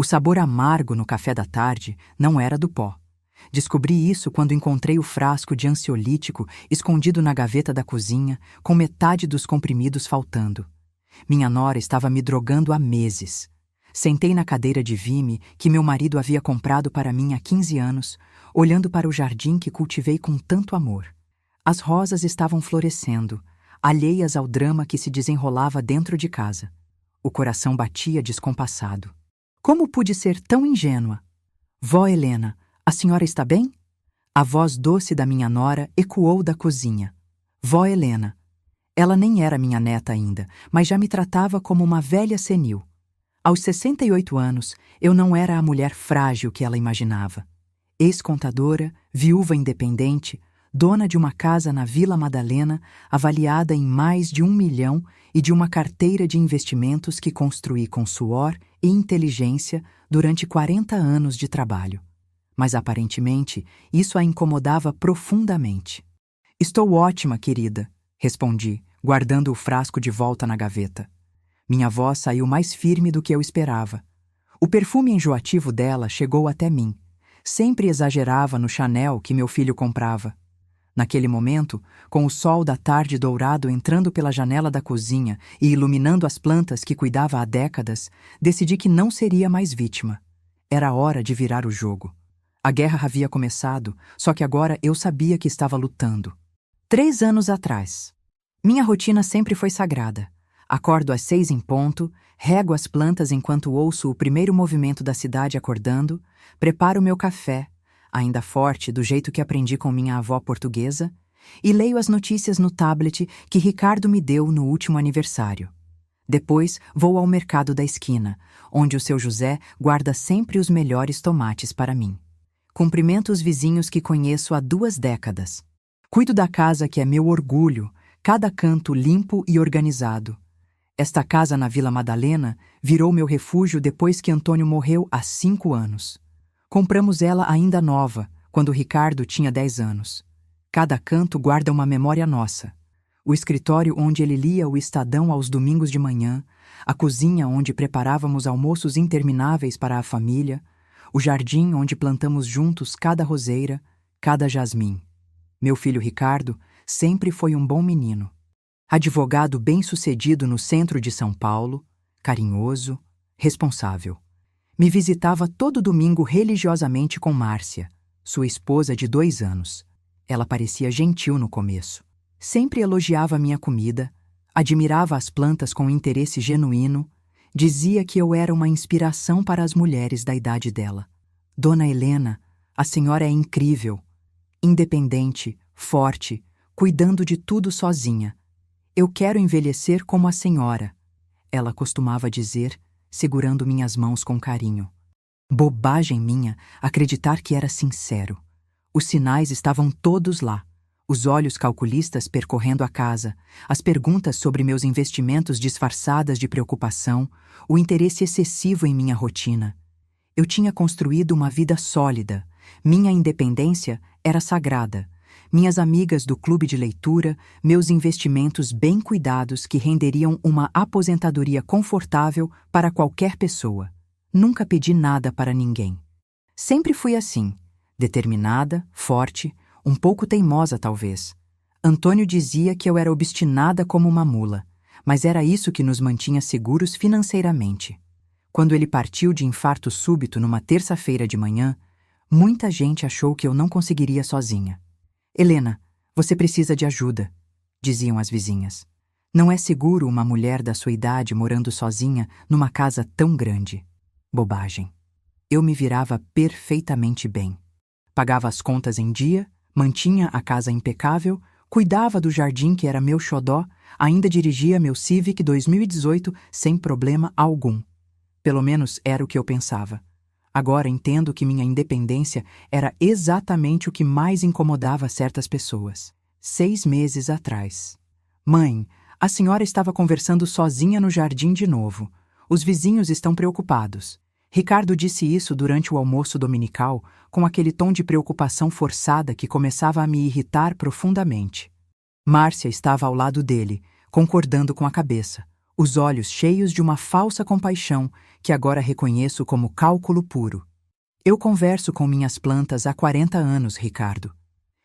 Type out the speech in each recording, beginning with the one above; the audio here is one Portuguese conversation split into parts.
O sabor amargo no café da tarde não era do pó. Descobri isso quando encontrei o frasco de ansiolítico escondido na gaveta da cozinha, com metade dos comprimidos faltando. Minha nora estava me drogando há meses. Sentei na cadeira de vime que meu marido havia comprado para mim há 15 anos, olhando para o jardim que cultivei com tanto amor. As rosas estavam florescendo, alheias ao drama que se desenrolava dentro de casa. O coração batia descompassado. Como pude ser tão ingênua? Vó Helena, a senhora está bem? A voz doce da minha nora ecoou da cozinha. Vó Helena. Ela nem era minha neta ainda, mas já me tratava como uma velha senil. Aos 68 anos, eu não era a mulher frágil que ela imaginava. Ex-contadora, viúva independente, dona de uma casa na Vila Madalena, avaliada em mais de 1 milhão e de uma carteira de investimentos que construí com suor e inteligência durante 40 anos de trabalho. Mas aparentemente, isso a incomodava profundamente. Estou ótima, querida, respondi, guardando o frasco de volta na gaveta. Minha voz saiu mais firme do que eu esperava. O perfume enjoativo dela chegou até mim. Sempre exagerava no Chanel que meu filho comprava. Naquele momento, com o sol da tarde dourado entrando pela janela da cozinha e iluminando as plantas que cuidava há décadas, decidi que não seria mais vítima. Era hora de virar o jogo. A guerra havia começado, só que agora eu sabia que estava lutando. 3 anos atrás. Minha rotina sempre foi sagrada. Acordo às 6 em ponto, rego as plantas enquanto ouço o primeiro movimento da cidade acordando, preparo meu café, ainda forte do jeito que aprendi com minha avó portuguesa, e leio as notícias no tablet que Ricardo me deu no último aniversário. Depois vou ao mercado da esquina, onde o seu José guarda sempre os melhores tomates para mim. Cumprimento os vizinhos que conheço há 2 décadas. Cuido da casa que é meu orgulho, cada canto limpo e organizado. Esta casa na Vila Madalena virou meu refúgio depois que Antônio morreu há 5 anos. Compramos ela ainda nova, quando Ricardo tinha 10 anos. Cada canto guarda uma memória nossa. O escritório onde ele lia o Estadão aos domingos de manhã, a cozinha onde preparávamos almoços intermináveis para a família, o jardim onde plantamos juntos cada roseira, cada jasmim. Meu filho Ricardo sempre foi um bom menino. Advogado bem-sucedido no centro de São Paulo, carinhoso, responsável. Me visitava todo domingo religiosamente com Márcia, sua esposa de 2 anos. Ela parecia gentil no começo. Sempre elogiava minha comida, admirava as plantas com interesse genuíno, dizia que eu era uma inspiração para as mulheres da idade dela. Dona Helena, a senhora é incrível, independente, forte, cuidando de tudo sozinha. Eu quero envelhecer como a senhora, ela costumava dizer, segurando minhas mãos com carinho. Bobagem minha acreditar que era sincero. Os sinais estavam todos lá. Os olhos calculistas percorrendo a casa, as perguntas sobre meus investimentos disfarçadas de preocupação, o interesse excessivo em minha rotina. Eu tinha construído uma vida sólida. Minha independência era sagrada. Minhas amigas do clube de leitura, meus investimentos bem cuidados que renderiam uma aposentadoria confortável para qualquer pessoa. Nunca pedi nada para ninguém. Sempre fui assim, determinada, forte, um pouco teimosa talvez. Antônio dizia que eu era obstinada como uma mula, mas era isso que nos mantinha seguros financeiramente. Quando ele partiu de infarto súbito numa terça-feira de manhã, muita gente achou que eu não conseguiria sozinha. Helena, você precisa de ajuda, diziam as vizinhas. Não é seguro uma mulher da sua idade morando sozinha numa casa tão grande. Bobagem. Eu me virava perfeitamente bem. Pagava as contas em dia, mantinha a casa impecável, cuidava do jardim que era meu xodó, ainda dirigia meu Civic 2018 sem problema algum. Pelo menos era o que eu pensava. Agora entendo que minha independência era exatamente o que mais incomodava certas pessoas. 6 meses atrás. Mãe, a senhora estava conversando sozinha no jardim de novo. Os vizinhos estão preocupados. Ricardo disse isso durante o almoço dominical, com aquele tom de preocupação forçada que começava a me irritar profundamente. Márcia estava ao lado dele, concordando com a cabeça. os olhos cheios de uma falsa compaixão que agora reconheço como cálculo puro. Eu converso com minhas plantas há 40 anos, Ricardo.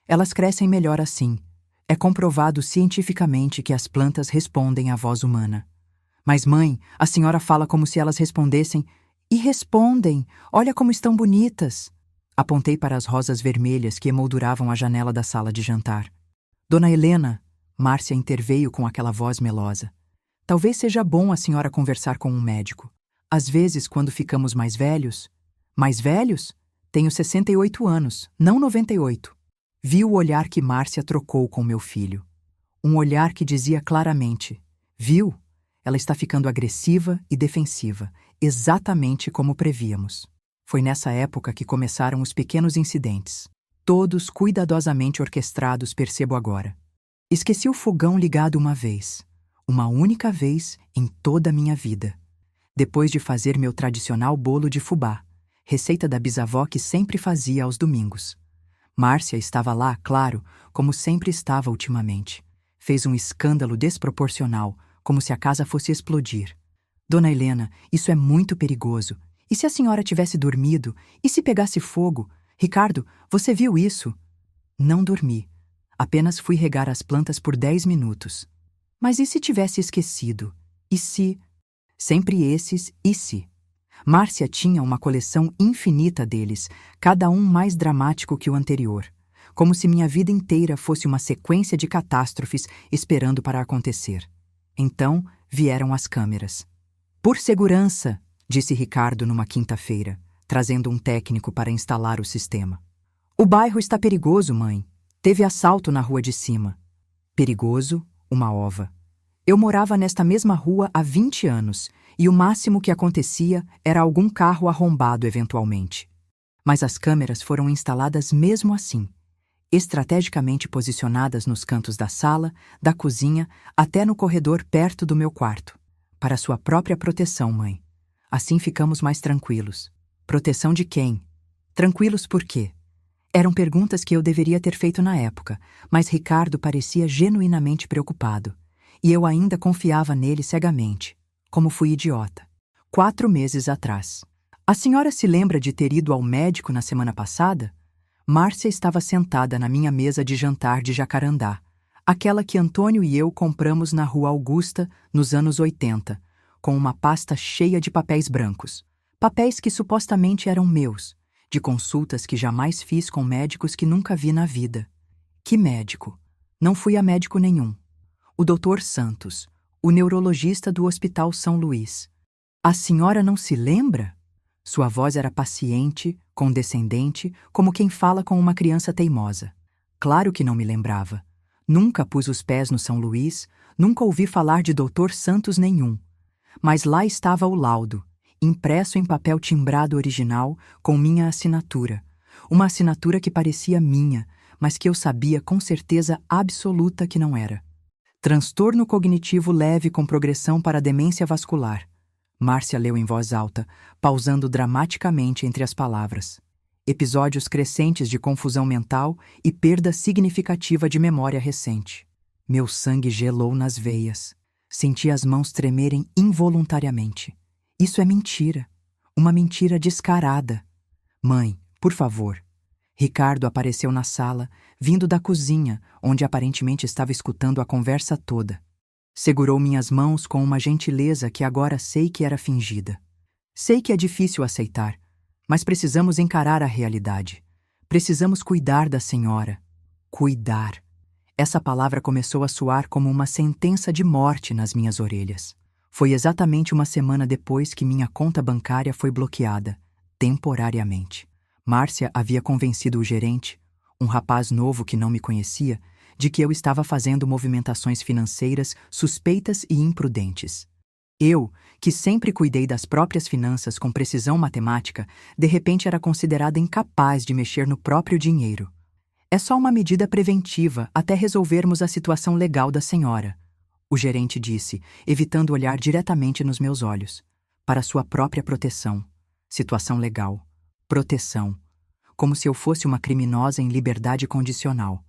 Elas crescem melhor assim. É comprovado cientificamente que as plantas respondem à voz humana. Mas, mãe, a senhora fala como se elas respondessem. E respondem! Olha como estão bonitas! Apontei para as rosas vermelhas que emolduravam a janela da sala de jantar. Dona Helena, Márcia interveio com aquela voz melosa. Talvez seja bom a senhora conversar com um médico. Às vezes, quando ficamos mais velhos... Mais velhos? Tenho 68 anos, não 98. Vi o olhar que Márcia trocou com meu filho. Um olhar que dizia claramente: viu? Ela está ficando agressiva e defensiva, exatamente como prevíamos. Foi nessa época que começaram os pequenos incidentes. Todos cuidadosamente orquestrados, percebo agora. Esqueci o fogão ligado uma vez. Uma única vez em toda a minha vida. Depois de fazer meu tradicional bolo de fubá, receita da bisavó que sempre fazia aos domingos. Márcia estava lá, claro, como sempre estava ultimamente. Fez um escândalo desproporcional, como se a casa fosse explodir. Dona Helena, isso é muito perigoso. E se a senhora tivesse dormido? E se pegasse fogo? Ricardo, você viu isso? Não dormi. Apenas fui regar as plantas por 10 minutos. Mas e se tivesse esquecido? E se... Sempre esses e se. Márcia tinha uma coleção infinita deles, cada um mais dramático que o anterior. Como se minha vida inteira fosse uma sequência de catástrofes esperando para acontecer. Então vieram as câmeras. Por segurança, disse Ricardo numa quinta-feira, trazendo um técnico para instalar o sistema. O bairro está perigoso, mãe. Teve assalto na rua de cima. Perigoso, uma ova. Eu morava nesta mesma rua há 20 anos, e o máximo que acontecia era algum carro arrombado eventualmente. Mas as câmeras foram instaladas mesmo assim, estrategicamente posicionadas nos cantos da sala, da cozinha, até no corredor perto do meu quarto. Para sua própria proteção, mãe. Assim ficamos mais tranquilos. Proteção de quem? Tranquilos por quê? Eram perguntas que eu deveria ter feito na época, mas Ricardo parecia genuinamente preocupado. E eu ainda confiava nele cegamente. Como fui idiota. 4 meses atrás. A senhora se lembra de ter ido ao médico na semana passada? Márcia estava sentada na minha mesa de jantar de Jacarandá, aquela que Antônio e eu compramos na Rua Augusta nos anos 80, com uma pasta cheia de papéis brancos. Papéis que supostamente eram meus, de consultas que jamais fiz com médicos que nunca vi na vida. Que médico? Não fui a médico nenhum. O Dr. Santos, o neurologista do Hospital São Luís. A senhora não se lembra? Sua voz era paciente, condescendente, como quem fala com uma criança teimosa. Claro que não me lembrava. Nunca pus os pés no São Luís, nunca ouvi falar de Dr. Santos nenhum. Mas lá estava o laudo, impresso em papel timbrado original, com minha assinatura. Uma assinatura que parecia minha, mas que eu sabia com certeza absoluta que não era. Transtorno cognitivo leve com progressão para demência vascular. Márcia leu em voz alta, pausando dramaticamente entre as palavras. Episódios crescentes de confusão mental e perda significativa de memória recente. Meu sangue gelou nas veias. Senti as mãos tremerem involuntariamente. Isso é mentira. Uma mentira descarada. Mãe, por favor. Ricardo apareceu na sala, vindo da cozinha, onde aparentemente estava escutando a conversa toda. Segurou minhas mãos com uma gentileza que agora sei que era fingida. Sei que é difícil aceitar, mas precisamos encarar a realidade. Precisamos cuidar da senhora. Cuidar. Essa palavra começou a soar como uma sentença de morte nas minhas orelhas. Foi exatamente uma semana depois que minha conta bancária foi bloqueada, temporariamente. Márcia havia convencido o gerente, um rapaz novo que não me conhecia, de que eu estava fazendo movimentações financeiras suspeitas e imprudentes. Eu, que sempre cuidei das próprias finanças com precisão matemática, de repente era considerada incapaz de mexer no próprio dinheiro. É só uma medida preventiva até resolvermos a situação legal da senhora, o gerente disse, evitando olhar diretamente nos meus olhos. Para sua própria proteção. Situação legal. Proteção. Como se eu fosse uma criminosa em liberdade condicional.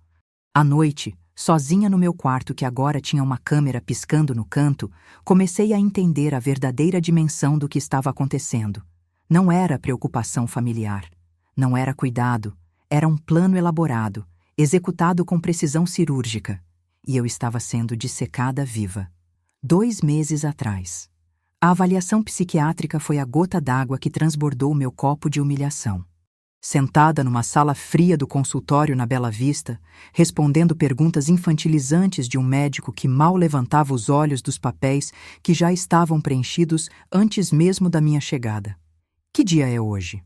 À noite, Sozinha no meu quarto, que agora tinha uma câmera piscando no canto, comecei a entender a verdadeira dimensão do que estava acontecendo. Não era preocupação familiar. Não era cuidado. Era um plano elaborado, executado com precisão cirúrgica. E eu estava sendo dissecada viva. 2 meses atrás. A avaliação psiquiátrica foi a gota d'água que transbordou o meu copo de humilhação. Sentada numa sala fria do consultório na Bela Vista, respondendo perguntas infantilizantes de um médico que mal levantava os olhos dos papéis que já estavam preenchidos antes mesmo da minha chegada. Que dia é hoje?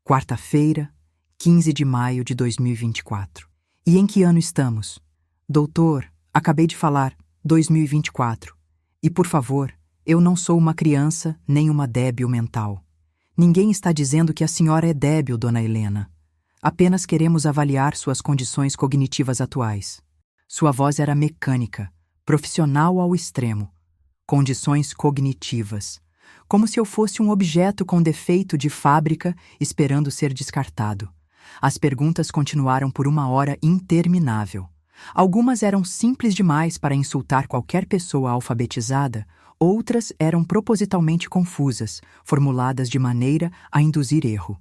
Quarta-feira, 15 de maio de 2024. E em que ano estamos? Doutor, acabei de falar, 2024. E por favor, eu não sou uma criança nem uma débil mental. Ninguém está dizendo que a senhora é débil, dona Helena. Apenas queremos avaliar suas condições cognitivas atuais. Sua voz era mecânica, profissional ao extremo. Condições cognitivas. Como se eu fosse um objeto com defeito de fábrica esperando ser descartado. As perguntas continuaram por 1 hora interminável. Algumas eram simples demais para insultar qualquer pessoa alfabetizada, outras eram propositalmente confusas, formuladas de maneira a induzir erro.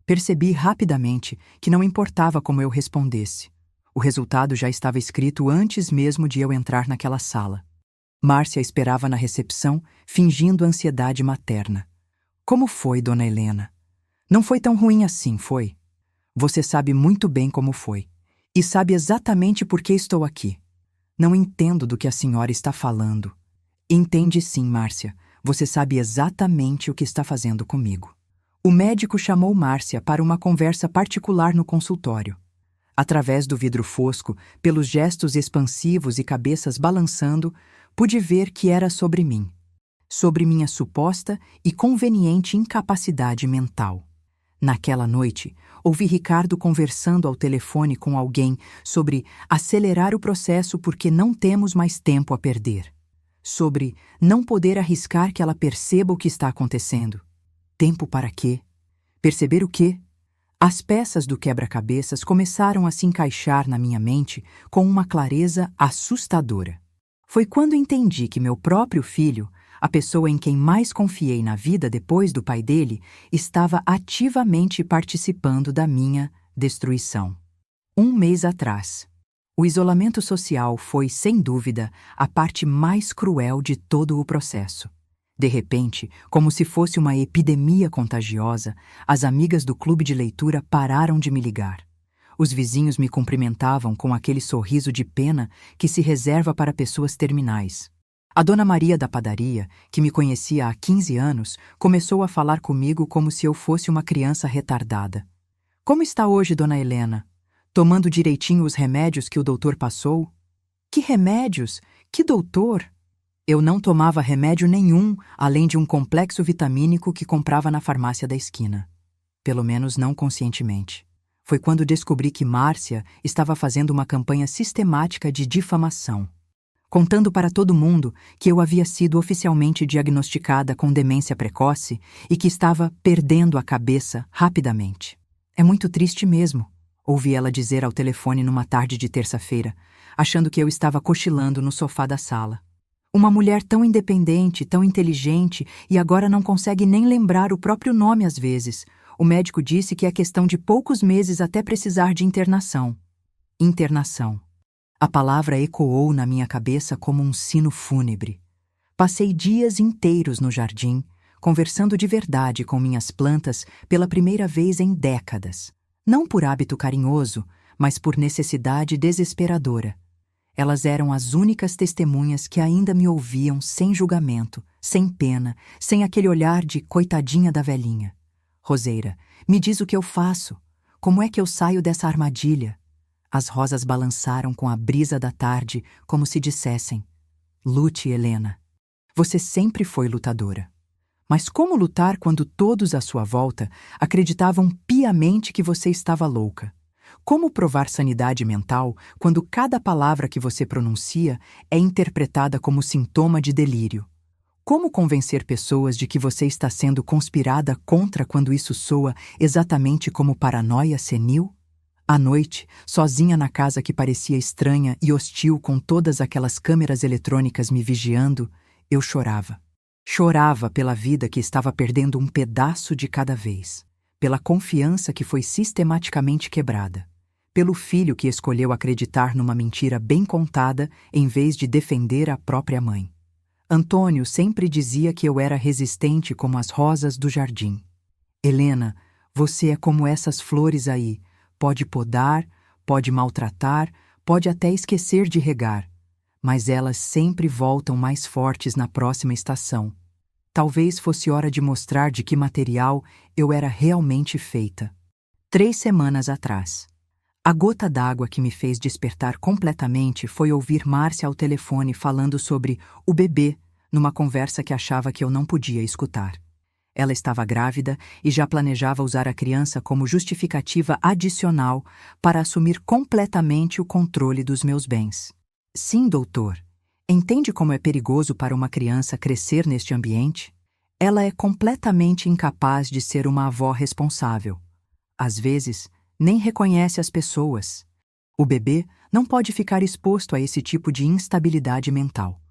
Percebi rapidamente que não importava como eu respondesse. O resultado já estava escrito antes mesmo de eu entrar naquela sala. Márcia esperava na recepção, fingindo ansiedade materna. Como foi, dona Helena? Não foi tão ruim assim, foi? Você sabe muito bem como foi. E sabe exatamente por que estou aqui. Não entendo do que a senhora está falando. Entende sim, Márcia. Você sabe exatamente o que está fazendo comigo. O médico chamou Márcia para uma conversa particular no consultório. Através do vidro fosco, pelos gestos expansivos e cabeças balançando, pude ver que era sobre mim. Sobre minha suposta e conveniente incapacidade mental. Naquela noite, ouvi Ricardo conversando ao telefone com alguém sobre acelerar o processo porque não temos mais tempo a perder. Sobre não poder arriscar que ela perceba o que está acontecendo. Tempo para quê? Perceber o quê? As peças do quebra-cabeças começaram a se encaixar na minha mente com uma clareza assustadora. Foi quando entendi que meu próprio filho, a pessoa em quem mais confiei na vida depois do pai dele, estava ativamente participando da minha destruição. 1 mês atrás. O isolamento social foi, sem dúvida, a parte mais cruel de todo o processo. De repente, como se fosse uma epidemia contagiosa, as amigas do clube de leitura pararam de me ligar. Os vizinhos me cumprimentavam com aquele sorriso de pena que se reserva para pessoas terminais. A dona Maria da padaria, que me conhecia há 15 anos, começou a falar comigo como se eu fosse uma criança retardada. Como está hoje, dona Helena? Tomando direitinho os remédios que o doutor passou? Que remédios? Que doutor? Eu não tomava remédio nenhum, além de um complexo vitamínico que comprava na farmácia da esquina. Pelo menos não conscientemente. Foi quando descobri que Márcia estava fazendo uma campanha sistemática de difamação, contando para todo mundo que eu havia sido oficialmente diagnosticada com demência precoce e que estava perdendo a cabeça rapidamente. É muito triste mesmo, ouvi ela dizer ao telefone numa tarde de terça-feira, achando que eu estava cochilando no sofá da sala. Uma mulher tão independente, tão inteligente e agora não consegue nem lembrar o próprio nome às vezes. O médico disse que é questão de poucos meses até precisar de internação. Internação. A palavra ecoou na minha cabeça como um sino fúnebre. Passei dias inteiros no jardim, conversando de verdade com minhas plantas pela primeira vez em décadas. Não por hábito carinhoso, mas por necessidade desesperadora. Elas eram as únicas testemunhas que ainda me ouviam sem julgamento, sem pena, sem aquele olhar de coitadinha da velhinha. Roseira, me diz o que eu faço. Como é que eu saio dessa armadilha? As rosas balançaram com a brisa da tarde, como se dissessem: lute, Helena. Você sempre foi lutadora. Mas como lutar quando todos à sua volta acreditavam piamente que você estava louca? Como provar sanidade mental quando cada palavra que você pronuncia é interpretada como sintoma de delírio? Como convencer pessoas de que você está sendo conspirada contra quando isso soa exatamente como paranoia senil? À noite, sozinha na casa que parecia estranha e hostil com todas aquelas câmeras eletrônicas me vigiando, eu chorava. Chorava pela vida que estava perdendo um pedaço de cada vez, pela confiança que foi sistematicamente quebrada, pelo filho que escolheu acreditar numa mentira bem contada em vez de defender a própria mãe. Antônio sempre dizia que eu era resistente como as rosas do jardim. Helena, você é como essas flores aí, pode podar, pode maltratar, pode até esquecer de regar, mas elas sempre voltam mais fortes na próxima estação. Talvez fosse hora de mostrar de que material eu era realmente feita. 3 semanas atrás. A gota d'água que me fez despertar completamente foi ouvir Márcia ao telefone falando sobre o bebê, numa conversa que achava que eu não podia escutar. Ela estava grávida e já planejava usar a criança como justificativa adicional para assumir completamente o controle dos meus bens. Sim, doutor. Entende como é perigoso para uma criança crescer neste ambiente? Ela é completamente incapaz de ser uma avó responsável. Às vezes, nem reconhece as pessoas. O bebê não pode ficar exposto a esse tipo de instabilidade mental.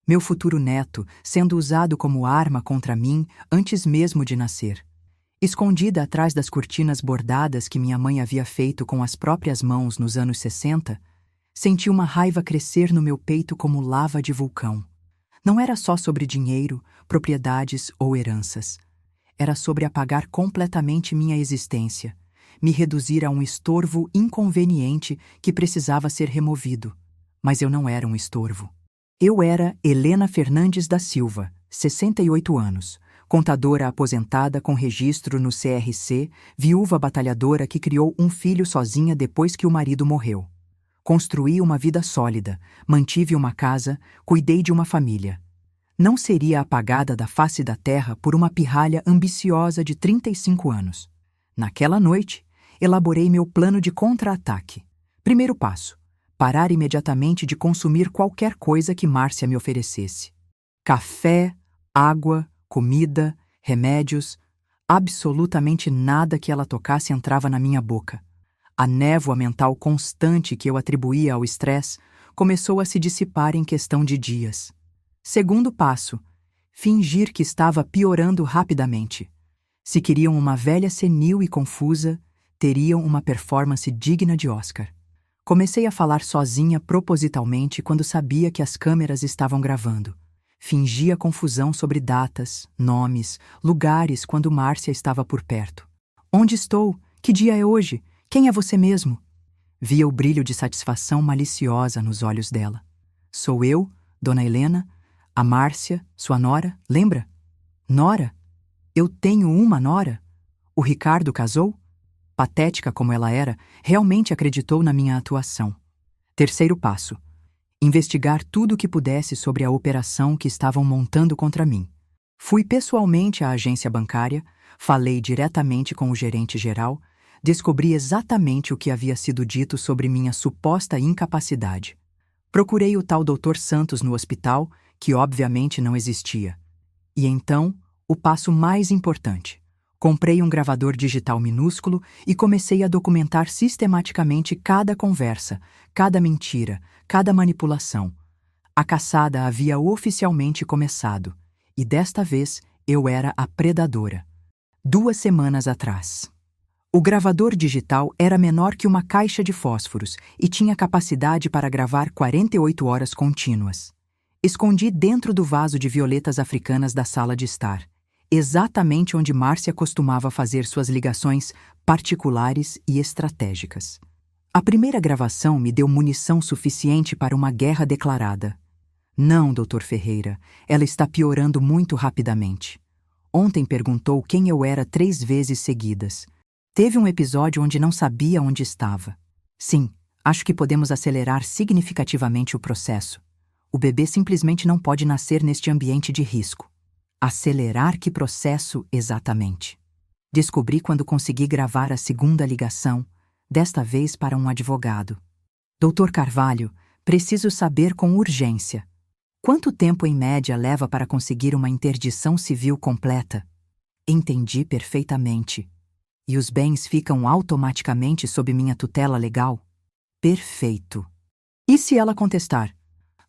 Meu futuro neto sendo usado como arma contra mim antes mesmo de nascer. Escondida atrás das cortinas bordadas que minha mãe havia feito com as próprias mãos nos anos 60, senti uma raiva crescer no meu peito como lava de vulcão. Não era só sobre dinheiro, propriedades ou heranças. Era sobre apagar completamente minha existência, me reduzir a um estorvo inconveniente que precisava ser removido. Mas eu não era um estorvo. Eu era Helena Fernandes da Silva, 68 anos, contadora aposentada com registro no CRC, viúva batalhadora que criou um filho sozinha depois que o marido morreu. Construí uma vida sólida, mantive uma casa, cuidei de uma família. Não seria apagada da face da terra por uma pirralha ambiciosa de 35 anos. Naquela noite, elaborei meu plano de contra-ataque. Primeiro passo: parar imediatamente de consumir qualquer coisa que Márcia me oferecesse. Café, água, comida, remédios, absolutamente nada que ela tocasse entrava na minha boca. A névoa mental constante que eu atribuía ao estresse começou a se dissipar em questão de dias. Segundo passo: fingir que estava piorando rapidamente. Se queriam uma velha senil e confusa, teriam uma performance digna de Oscar. Comecei a falar sozinha propositalmente quando sabia que as câmeras estavam gravando. Fingia confusão sobre datas, nomes, lugares quando Márcia estava por perto. Onde estou? Que dia é hoje? Quem é você mesmo? Via o brilho de satisfação maliciosa nos olhos dela. Sou eu, Dona Helena, a Márcia, sua nora, lembra? Nora? Eu tenho uma nora? O Ricardo casou? Patética como ela era, realmente acreditou na minha atuação. Terceiro passo: investigar tudo o que pudesse sobre a operação que estavam montando contra mim. Fui pessoalmente à agência bancária, falei diretamente com o gerente-geral, descobri exatamente o que havia sido dito sobre minha suposta incapacidade. Procurei o tal Dr. Santos no hospital, que obviamente não existia. E então, o passo mais importante. Comprei um gravador digital minúsculo e comecei a documentar sistematicamente cada conversa, cada mentira, cada manipulação. A caçada havia oficialmente começado, e desta vez eu era a predadora. 2 semanas atrás. O gravador digital era menor que uma caixa de fósforos e tinha capacidade para gravar 48 horas contínuas. Escondi dentro do vaso de violetas africanas da sala de estar, exatamente onde Márcia costumava fazer suas ligações particulares e estratégicas. A primeira gravação me deu munição suficiente para uma guerra declarada. Não, Dr. Ferreira, ela está piorando muito rapidamente. Ontem perguntou quem eu era 3 vezes seguidas. Teve um episódio onde não sabia onde estava. Sim, acho que podemos acelerar significativamente o processo. O bebê simplesmente não pode nascer neste ambiente de risco. Acelerar que processo exatamente? Descobri quando consegui gravar a segunda ligação, desta vez para um advogado. Doutor Carvalho, preciso saber com urgência. Quanto tempo em média leva para conseguir uma interdição civil completa? Entendi perfeitamente. E os bens ficam automaticamente sob minha tutela legal? Perfeito. E se ela contestar?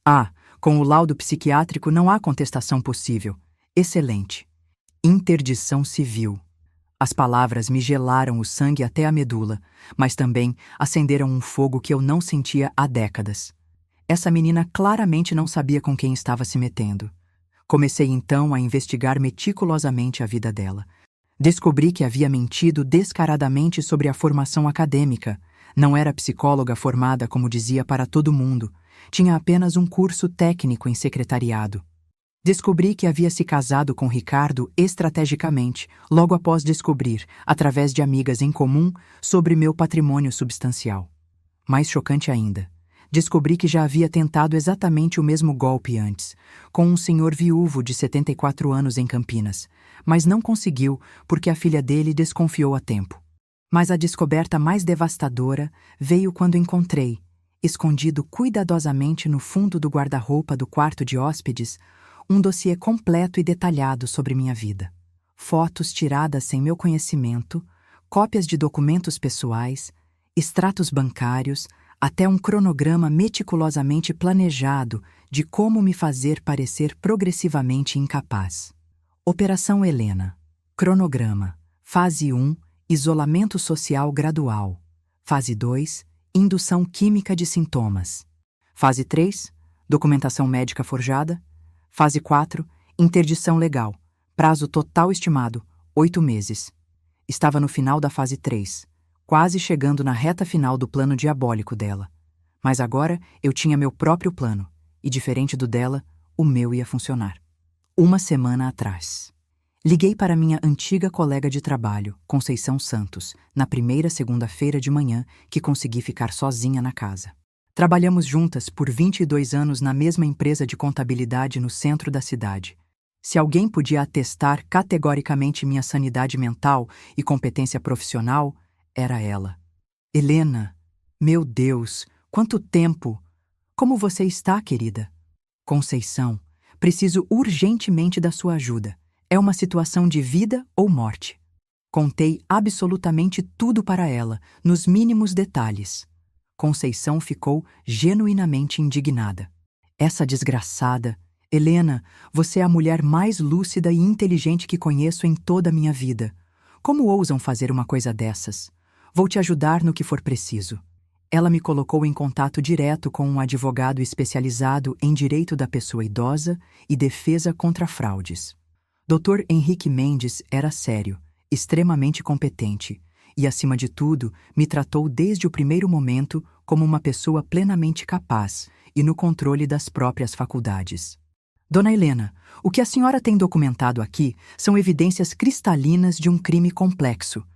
Ah, com o laudo psiquiátrico não há contestação possível. Excelente. Interdição civil. As palavras me gelaram o sangue até a medula, mas também acenderam um fogo que eu não sentia há décadas. Essa menina claramente não sabia com quem estava se metendo. Comecei então a investigar meticulosamente a vida dela. Descobri que havia mentido descaradamente sobre a formação acadêmica. Não era psicóloga formada, como dizia para todo mundo. Tinha apenas um curso técnico em secretariado. Descobri que havia se casado com Ricardo estrategicamente, logo após descobrir, através de amigas em comum, sobre meu patrimônio substancial. Mais chocante ainda, descobri que já havia tentado exatamente o mesmo golpe antes, com um senhor viúvo de 74 anos em Campinas, mas não conseguiu porque a filha dele desconfiou a tempo. Mas a descoberta mais devastadora veio quando encontrei, escondido cuidadosamente no fundo do guarda-roupa do quarto de hóspedes, um dossiê completo e detalhado sobre minha vida. Fotos tiradas sem meu conhecimento, cópias de documentos pessoais, extratos bancários, até um cronograma meticulosamente planejado de como me fazer parecer progressivamente incapaz. Operação Helena. Cronograma. Fase 1, isolamento social gradual. Fase 2, indução química de sintomas. Fase 3, documentação médica forjada. Fase 4, interdição legal. Prazo total estimado, 8 meses. Estava no final da fase 3, quase chegando na reta final do plano diabólico dela. Mas agora eu tinha meu próprio plano, e diferente do dela, o meu ia funcionar. Uma semana atrás. Liguei para minha antiga colega de trabalho, Conceição Santos, na primeira segunda-feira de manhã que consegui ficar sozinha na casa. Trabalhamos juntas por 22 anos na mesma empresa de contabilidade no centro da cidade. Se alguém podia atestar categoricamente minha sanidade mental e competência profissional, era ela. Helena, meu Deus, quanto tempo! Como você está, querida? Conceição, preciso urgentemente da sua ajuda. É uma situação de vida ou morte. Contei absolutamente tudo para ela, nos mínimos detalhes. Conceição ficou genuinamente indignada. Essa desgraçada... Helena, você é a mulher mais lúcida e inteligente que conheço em toda a minha vida. Como ousam fazer uma coisa dessas? Vou te ajudar no que for preciso. Ela me colocou em contato direto com um advogado especializado em direito da pessoa idosa e defesa contra fraudes. Dr. Henrique Mendes era sério, extremamente competente e, acima de tudo, me tratou desde o primeiro momento como uma pessoa plenamente capaz e no controle das próprias faculdades. Dona Helena, o que a senhora tem documentado aqui são evidências cristalinas de um crime complexo.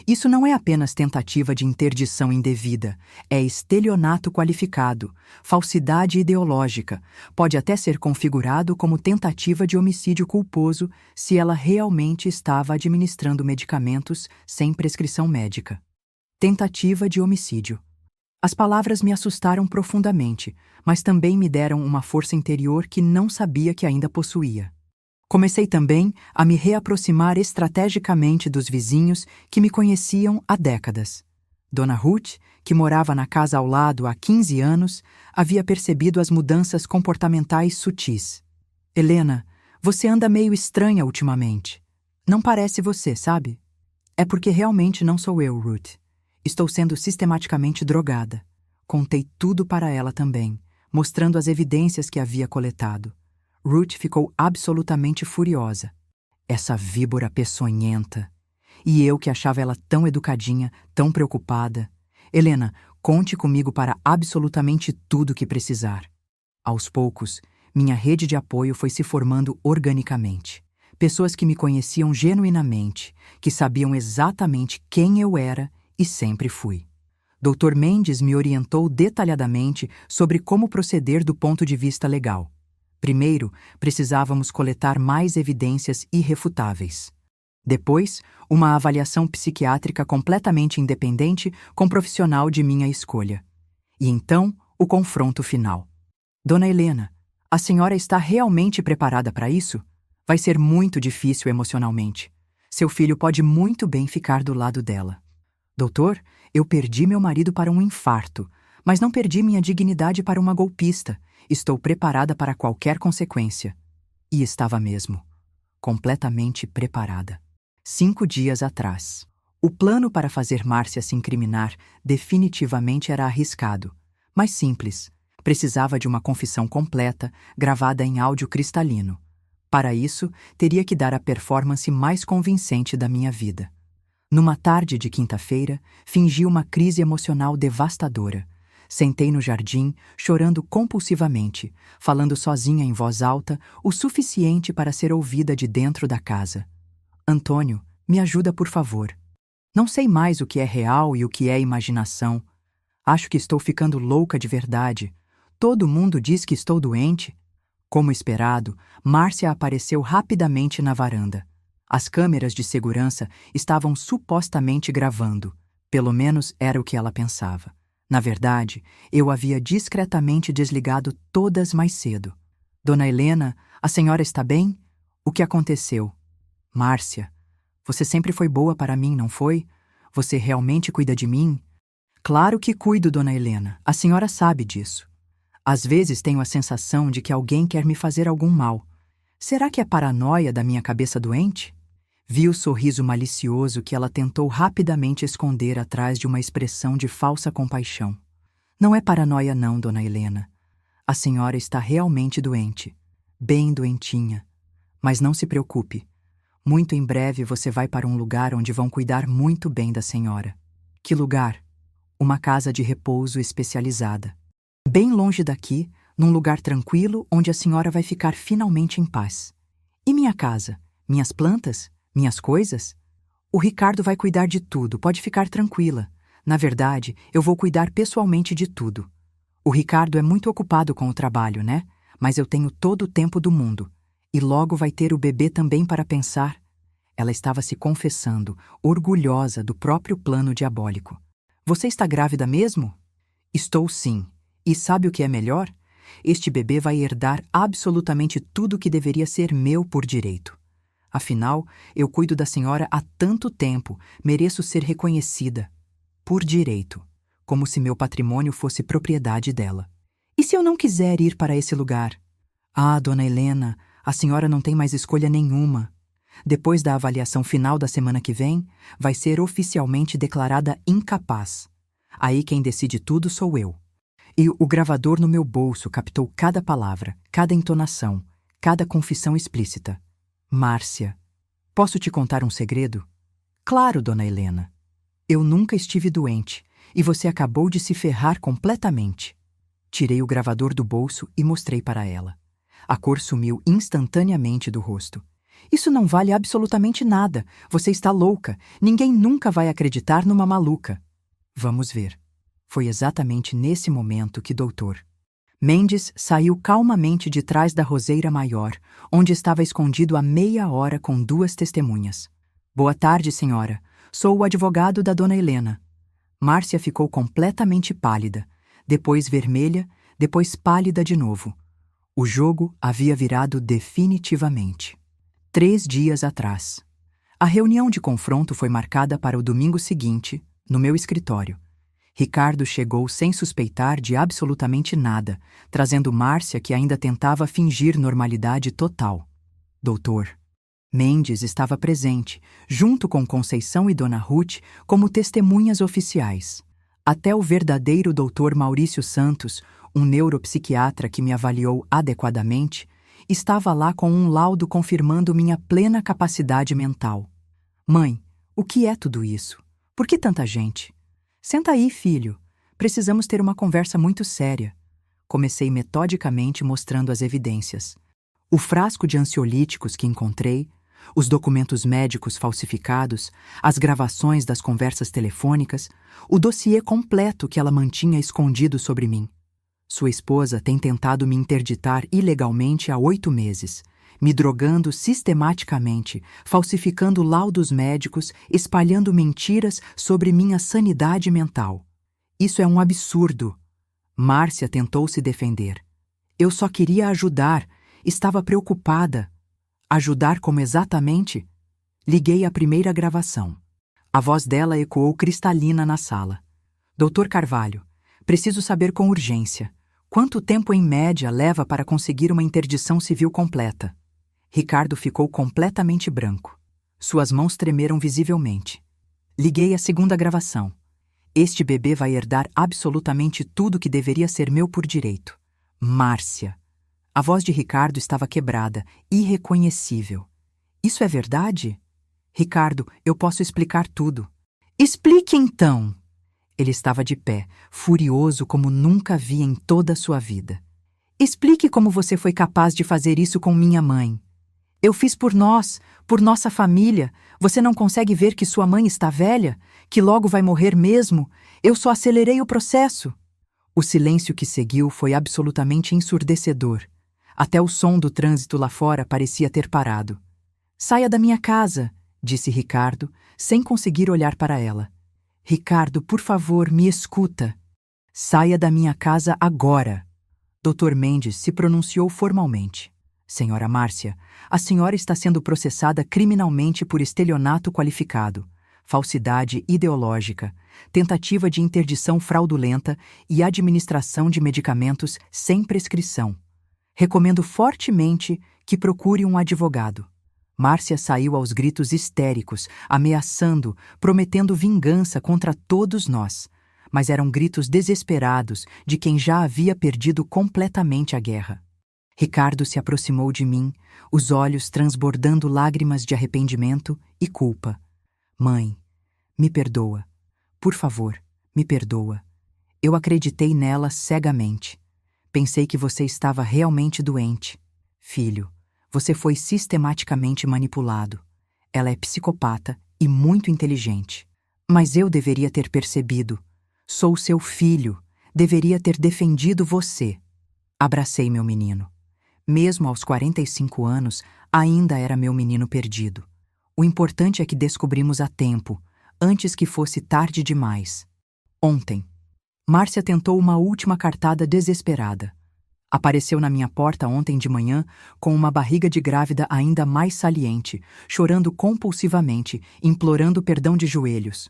Isso não é apenas tentativa de interdição indevida, é estelionato qualificado, falsidade ideológica, pode até ser configurado como tentativa de homicídio culposo se ela realmente estava administrando medicamentos sem prescrição médica. Tentativa de homicídio. As palavras me assustaram profundamente, mas também me deram uma força interior que não sabia que ainda possuía. Comecei também a me reaproximar estrategicamente dos vizinhos que me conheciam há décadas. Dona Ruth, que morava na casa ao lado há 15 anos, havia percebido as mudanças comportamentais sutis. Helena, você anda meio estranha ultimamente. Não parece você, sabe? É porque realmente não sou eu, Ruth. Estou sendo sistematicamente drogada. Contei tudo para ela também, mostrando as evidências que havia coletado. Ruth ficou absolutamente furiosa. Essa víbora peçonhenta. E eu que achava ela tão educadinha, tão preocupada. Helena, conte comigo para absolutamente tudo que precisar. Aos poucos, minha rede de apoio foi se formando organicamente. Pessoas que me conheciam genuinamente, que sabiam exatamente quem eu era e sempre fui. Dr. Mendes me orientou detalhadamente sobre como proceder do ponto de vista legal. Primeiro, precisávamos coletar mais evidências irrefutáveis. Depois, uma avaliação psiquiátrica completamente independente com profissional de minha escolha. E então, o confronto final. Dona Helena, a senhora está realmente preparada para isso? Vai ser muito difícil emocionalmente. Seu filho pode muito bem ficar do lado dela. Doutor, eu perdi meu marido para um infarto, mas não perdi minha dignidade para uma golpista. Estou preparada para qualquer consequência. E estava mesmo. Completamente preparada. 5 dias atrás. O plano para fazer Márcia se incriminar definitivamente era arriscado, mas simples. Precisava de uma confissão completa, gravada em áudio cristalino. Para isso, teria que dar a performance mais convincente da minha vida. Numa tarde de quinta-feira, fingi uma crise emocional devastadora. Sentei no jardim, chorando compulsivamente, falando sozinha em voz alta, o suficiente para ser ouvida de dentro da casa. Antônio, me ajuda, por favor. Não sei mais o que é real e o que é imaginação. Acho que estou ficando louca de verdade. Todo mundo diz que estou doente. Como esperado, Márcia apareceu rapidamente na varanda. As câmeras de segurança estavam supostamente gravando. Pelo menos era o que ela pensava. Na verdade, eu havia discretamente desligado todas mais cedo. Dona Helena, a senhora está bem? O que aconteceu? Márcia, você sempre foi boa para mim, não foi? Você realmente cuida de mim? Claro que cuido, Dona Helena. A senhora sabe disso. Às vezes tenho a sensação de que alguém quer me fazer algum mal. Será que é paranoia da minha cabeça doente? Vi o sorriso malicioso que ela tentou rapidamente esconder atrás de uma expressão de falsa compaixão. Não é paranoia não, Dona Helena. A senhora está realmente doente. Bem doentinha. Mas não se preocupe. Muito em breve você vai para um lugar onde vão cuidar muito bem da senhora. Que lugar? Uma casa de repouso especializada. Bem longe daqui, num lugar tranquilo onde a senhora vai ficar finalmente em paz. E minha casa? Minhas plantas? Minhas coisas? O Ricardo vai cuidar de tudo, pode ficar tranquila. Na verdade, eu vou cuidar pessoalmente de tudo. O Ricardo é muito ocupado com o trabalho, né? Mas eu tenho todo o tempo do mundo. E logo vai ter o bebê também para pensar. Ela estava se confessando, orgulhosa do próprio plano diabólico. Você está grávida mesmo? Estou sim. E sabe o que é melhor? Este bebê vai herdar absolutamente tudo que deveria ser meu por direito. Afinal, eu cuido da senhora há tanto tempo, mereço ser reconhecida. Por direito. Como se meu patrimônio fosse propriedade dela. E se eu não quiser ir para esse lugar? Ah, Dona Helena, a senhora não tem mais escolha nenhuma. Depois da avaliação final da semana que vem, vai ser oficialmente declarada incapaz. Aí quem decide tudo sou eu. E o gravador no meu bolso captou cada palavra, cada entonação, cada confissão explícita. Márcia, posso te contar um segredo? Claro, Dona Helena. Eu nunca estive doente, e você acabou de se ferrar completamente. Tirei o gravador do bolso e mostrei para ela. A cor sumiu instantaneamente do rosto. Isso não vale absolutamente nada. Você está louca. Ninguém nunca vai acreditar numa maluca. Vamos ver. Foi exatamente nesse momento que Dr. Mendes saiu calmamente de trás da roseira maior, onde estava escondido há meia hora com 2 testemunhas. Boa tarde, senhora. Sou o advogado da Dona Helena. Márcia ficou completamente pálida, depois vermelha, depois pálida de novo. O jogo havia virado definitivamente. 3 dias atrás. A reunião de confronto foi marcada para o domingo seguinte, no meu escritório. Ricardo chegou sem suspeitar de absolutamente nada, trazendo Márcia, que ainda tentava fingir normalidade total. Doutor Mendes estava presente, junto com Conceição e Dona Ruth, como testemunhas oficiais. Até o verdadeiro Dr. Maurício Santos, um neuropsiquiatra que me avaliou adequadamente, estava lá com um laudo confirmando minha plena capacidade mental. Mãe, o que é tudo isso? Por que tanta gente? Senta aí, filho. Precisamos ter uma conversa muito séria. Comecei metodicamente mostrando as evidências. O frasco de ansiolíticos que encontrei, os documentos médicos falsificados, as gravações das conversas telefônicas, o dossiê completo que ela mantinha escondido sobre mim. Sua esposa tem tentado me interditar ilegalmente há 8 meses, me drogando sistematicamente, falsificando laudos médicos, espalhando mentiras sobre minha sanidade mental. Isso é um absurdo. Márcia tentou se defender. Eu só queria ajudar, estava preocupada. Ajudar como exatamente? Liguei a primeira gravação. A voz dela ecoou cristalina na sala. Doutor Carvalho, preciso saber com urgência. Quanto tempo em média leva para conseguir uma interdição civil completa? Ricardo ficou completamente branco. Suas mãos tremeram visivelmente. Liguei a segunda gravação. Este bebê vai herdar absolutamente tudo que deveria ser meu por direito. Márcia. A voz de Ricardo estava quebrada, irreconhecível. Isso é verdade? Ricardo, eu posso explicar tudo. Explique então! Ele estava de pé, furioso como nunca vi em toda a sua vida. Explique como você foi capaz de fazer isso com minha mãe. Eu fiz por nós, por nossa família. Você não consegue ver que sua mãe está velha? Que logo vai morrer mesmo? Eu só acelerei o processo. O silêncio que seguiu foi absolutamente ensurdecedor. Até o som do trânsito lá fora parecia ter parado. Saia da minha casa, disse Ricardo, sem conseguir olhar para ela. Ricardo, por favor, me escuta. Saia da minha casa agora. Dr. Mendes se pronunciou formalmente. Senhora Márcia, a senhora está sendo processada criminalmente por estelionato qualificado, falsidade ideológica, tentativa de interdição fraudulenta e administração de medicamentos sem prescrição. Recomendo fortemente que procure um advogado. Márcia saiu aos gritos histéricos, ameaçando, prometendo vingança contra todos nós. Mas eram gritos desesperados de quem já havia perdido completamente a guerra. Ricardo se aproximou de mim, os olhos transbordando lágrimas de arrependimento e culpa. Mãe, me perdoa. Por favor, me perdoa. Eu acreditei nela cegamente. Pensei que você estava realmente doente. Filho, você foi sistematicamente manipulado. Ela é psicopata e muito inteligente. Mas eu deveria ter percebido. Sou seu filho. Deveria ter defendido você. Abracei meu menino. Mesmo aos 45 anos, ainda era meu menino perdido. O importante é que descobrimos a tempo, antes que fosse tarde demais. Ontem, Márcia tentou uma última cartada desesperada. Apareceu na minha porta ontem de manhã com uma barriga de grávida ainda mais saliente, chorando compulsivamente, implorando perdão de joelhos.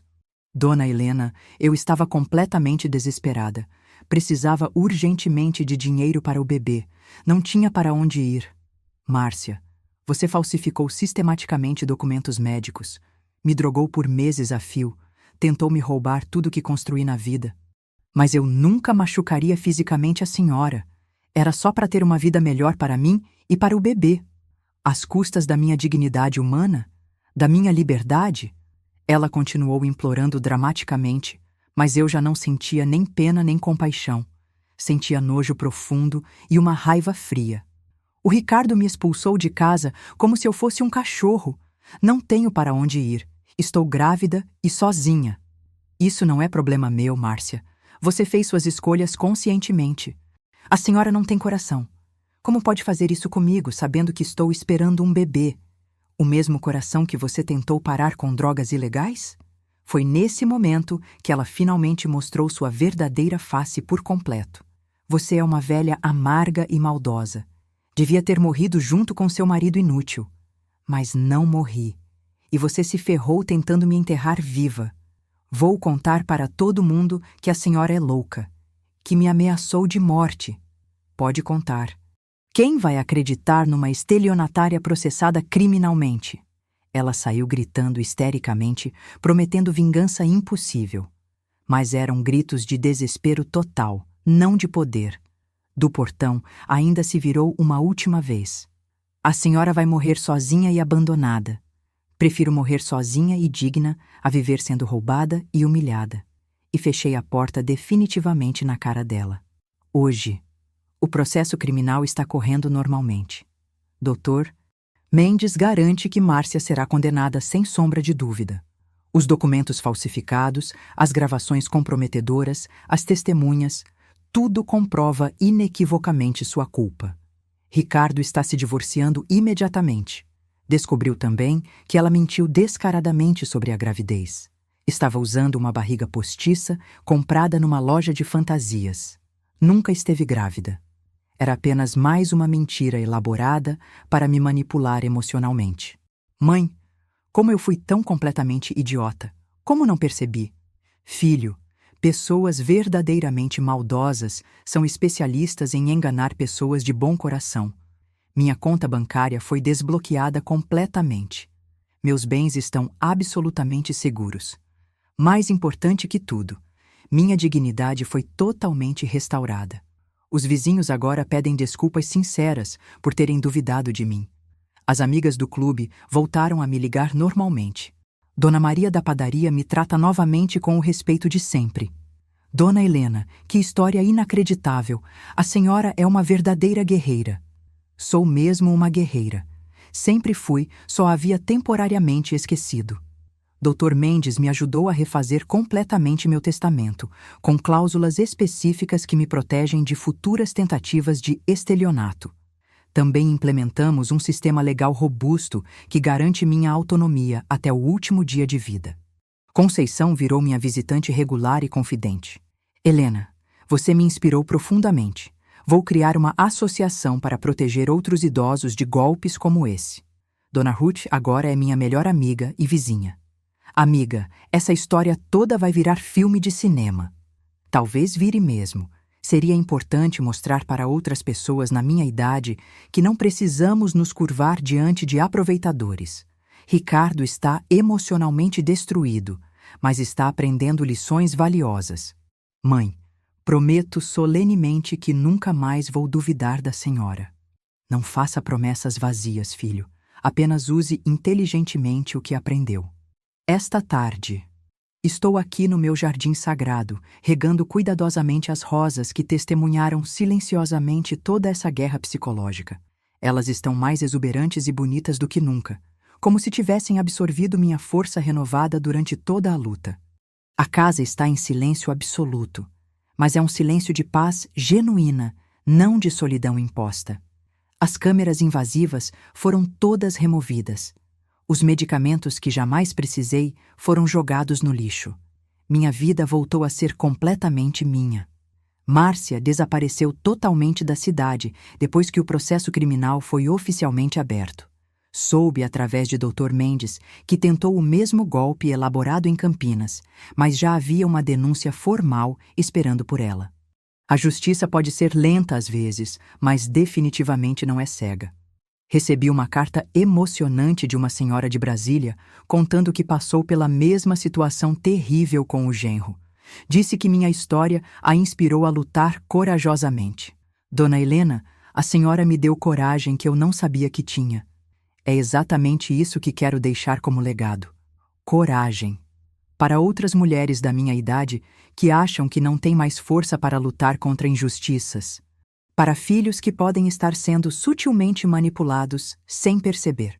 Dona Helena, eu estava completamente desesperada. Precisava urgentemente de dinheiro para o bebê. Não tinha para onde ir. Márcia, você falsificou sistematicamente documentos médicos. Me drogou por meses a fio. Tentou me roubar tudo que construí na vida. Mas eu nunca machucaria fisicamente a senhora. Era só para ter uma vida melhor para mim e para o bebê. Às custas da minha dignidade humana? Da minha liberdade? Ela continuou implorando dramaticamente, mas eu já não sentia nem pena nem compaixão. Sentia nojo profundo e uma raiva fria. O Ricardo me expulsou de casa como se eu fosse um cachorro. Não tenho para onde ir. Estou grávida e sozinha. Isso não é problema meu, Márcia. Você fez suas escolhas conscientemente. A senhora não tem coração. Como pode fazer isso comigo, sabendo que estou esperando um bebê? O mesmo coração que você tentou parar com drogas ilegais? Foi nesse momento que ela finalmente mostrou sua verdadeira face por completo. Você é uma velha amarga e maldosa. Devia ter morrido junto com seu marido inútil. Mas não morri. E você se ferrou tentando me enterrar viva. Vou contar para todo mundo que a senhora é louca, que me ameaçou de morte. Pode contar. Quem vai acreditar numa estelionatária processada criminalmente? Ela saiu gritando histericamente, prometendo vingança impossível. Mas eram gritos de desespero total, não de poder. Do portão, ainda se virou uma última vez. A senhora vai morrer sozinha e abandonada. Prefiro morrer sozinha e digna a viver sendo roubada e humilhada. E fechei a porta definitivamente na cara dela. Hoje, o processo criminal está correndo normalmente. Doutor Mendes garante que Márcia será condenada sem sombra de dúvida. Os documentos falsificados, as gravações comprometedoras, as testemunhas, tudo comprova inequivocamente sua culpa. Ricardo está se divorciando imediatamente. Descobriu também que ela mentiu descaradamente sobre a gravidez. Estava usando uma barriga postiça comprada numa loja de fantasias. Nunca esteve grávida. Era apenas mais uma mentira elaborada para me manipular emocionalmente. Mãe, Como eu fui tão completamente idiota? Como não percebi? Filho, pessoas verdadeiramente maldosas são especialistas em enganar pessoas de bom coração. Minha conta bancária foi desbloqueada completamente. Meus bens estão absolutamente seguros. Mais importante que tudo, minha dignidade foi totalmente restaurada. Os vizinhos agora pedem desculpas sinceras por terem duvidado de mim. As amigas do clube voltaram a me ligar normalmente. Dona Maria da padaria me trata novamente com o respeito de sempre. Dona Helena, que história inacreditável! A senhora é uma verdadeira guerreira. Sou mesmo uma guerreira. Sempre fui, só havia temporariamente esquecido. Dr. Mendes me ajudou a refazer completamente meu testamento, com cláusulas específicas que me protegem de futuras tentativas de estelionato. Também implementamos um sistema legal robusto que garante minha autonomia até o último dia de vida. Conceição virou minha visitante regular e confidente. Helena, você me inspirou profundamente. Vou criar uma associação para proteger outros idosos de golpes como esse. Dona Ruth agora é minha melhor amiga e vizinha. Amiga, essa história toda vai virar filme de cinema. Talvez vire mesmo. Seria importante mostrar para outras pessoas na minha idade que não precisamos nos curvar diante de aproveitadores. Ricardo está emocionalmente destruído, mas está aprendendo lições valiosas. Mãe, prometo solenemente que nunca mais vou duvidar da senhora. Não faça promessas vazias, filho. Apenas use inteligentemente o que aprendeu. Esta tarde, estou aqui no meu jardim sagrado, regando cuidadosamente as rosas que testemunharam silenciosamente toda essa guerra psicológica. Elas estão mais exuberantes e bonitas do que nunca, como se tivessem absorvido minha força renovada durante toda a luta. A casa está em silêncio absoluto, mas é um silêncio de paz genuína, não de solidão imposta. As câmeras invasivas foram todas removidas. Os medicamentos que jamais precisei foram jogados no lixo. Minha vida voltou a ser completamente minha. Márcia desapareceu totalmente da cidade depois que o processo criminal foi oficialmente aberto. Soube através de Dr. Mendes que tentou o mesmo golpe elaborado em Campinas, mas já havia uma denúncia formal esperando por ela. A justiça pode ser lenta às vezes, mas definitivamente não é cega. Recebi uma carta emocionante de uma senhora de Brasília contando que passou pela mesma situação terrível com o genro. Disse que minha história a inspirou a lutar corajosamente. Dona Helena, a senhora me deu coragem que eu não sabia que tinha. É exatamente isso que quero deixar como legado. Coragem. Para outras mulheres da minha idade que acham que não têm mais força para lutar contra injustiças. Para filhos que podem estar sendo sutilmente manipulados sem perceber.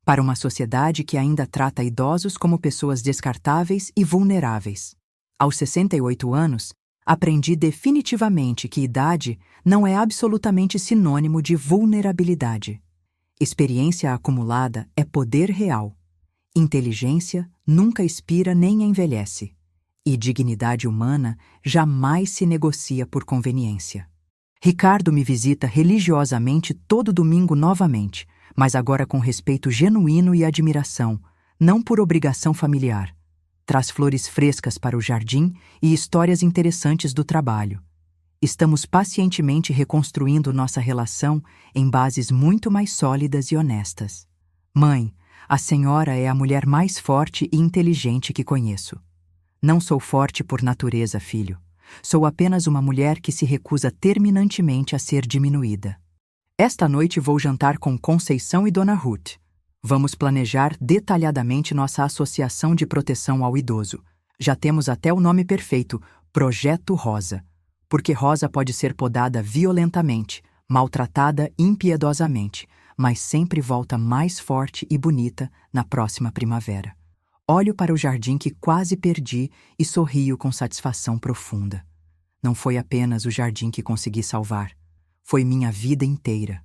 Para uma sociedade que ainda trata idosos como pessoas descartáveis e vulneráveis. Aos 68 anos, aprendi definitivamente que idade não é absolutamente sinônimo de vulnerabilidade. Experiência acumulada é poder real. Inteligência nunca expira nem envelhece. E dignidade humana jamais se negocia por conveniência. Ricardo me visita religiosamente todo domingo novamente, mas agora com respeito genuíno e admiração, não por obrigação familiar. Traz flores frescas para o jardim e histórias interessantes do trabalho. Estamos pacientemente reconstruindo nossa relação em bases muito mais sólidas e honestas. Mãe, a senhora é a mulher mais forte e inteligente que conheço. Não sou forte por natureza, filho. Sou apenas uma mulher que se recusa terminantemente a ser diminuída. Esta noite vou jantar com Conceição e Dona Ruth. Vamos planejar detalhadamente nossa associação de proteção ao idoso. Já temos até o nome perfeito, Projeto Rosa. Porque Rosa pode ser podada violentamente, maltratada impiedosamente, mas sempre volta mais forte e bonita na próxima primavera. Olho para o jardim que quase perdi e sorrio com satisfação profunda. Não foi apenas o jardim que consegui salvar, foi minha vida inteira.